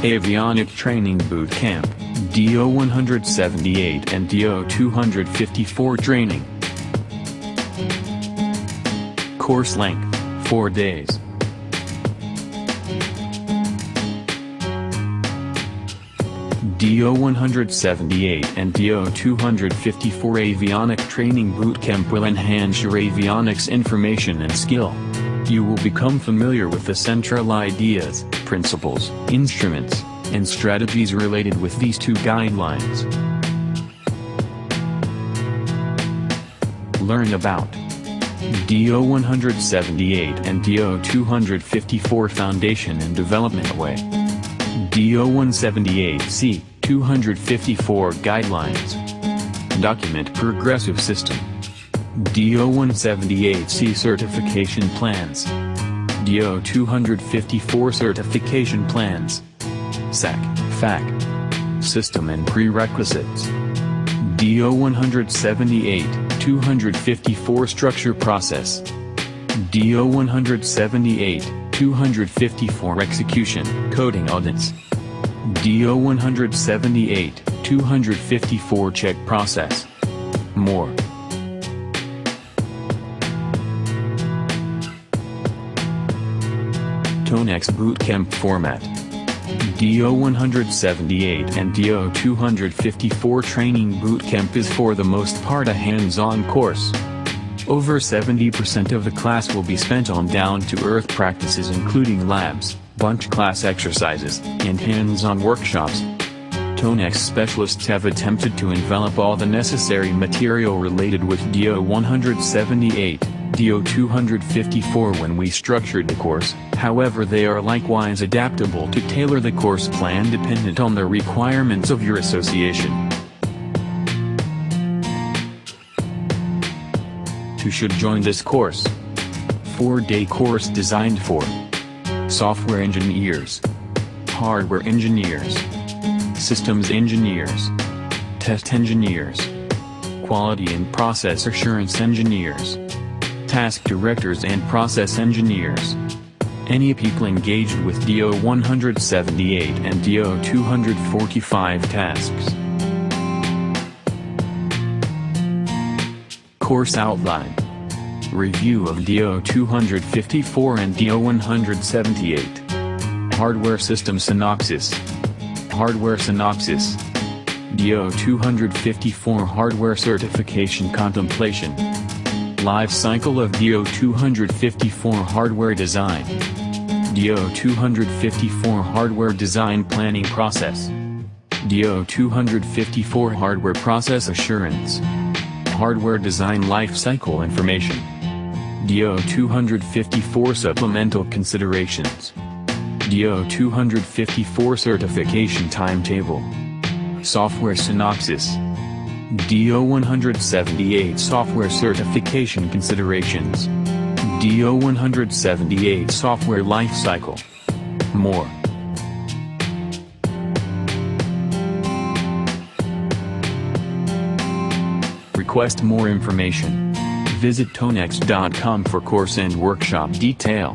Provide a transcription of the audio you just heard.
Avionic Training Bootcamp, DO-178 and DO-254 Training. Course length, 4 days. DO-178 and DO-254 Avionic Training Bootcamp will enhance your avionics information and skill. You will become familiar with the central ideas, principles, instruments, and strategies related with these two guidelines. Learn about DO-178 and DO-254 Foundation and Development Way. DO-178C, 254 Guidelines. Document Progressive System. DO-178C Certification Plans. DO-254 Certification Plans. SAC, FAC. System and Prerequisites. DO-178, 254 Structure Process. DO-178, 254 Execution, Coding Audits. DO-178, 254 Check Process. More. TONEX Bootcamp Format. DO-178 and DO-254 Training Bootcamp is for the most part a hands-on course. Over 70% of the class will be spent on down-to-earth practices including labs, bunch class exercises, and hands-on workshops. TONEX specialists have attempted to envelop all the necessary material related with DO-178, DO-254 when we structured the course, however they are likewise adaptable to tailor the course plan dependent on the requirements of your association. Who should join this course? 4-day course designed for software engineers, hardware engineers, systems engineers, test engineers, quality and process assurance engineers, task directors and process engineers. Any people engaged with DO-178 and DO-245 tasks. Course outline. Review of DO-254 and DO-178. Hardware system synopsis. Hardware synopsis. DO-254 hardware certification contemplation. Life cycle of DO-254 hardware design. DO-254 hardware design planning process. DO-254 hardware process assurance. Hardware design life cycle information. DO-254 supplemental considerations. DO-254 certification timetable. Software synopsis. DO-178 software certification considerations. DO-178 software life cycle. More. Request more information. Visit tonex.com for course and workshop detail.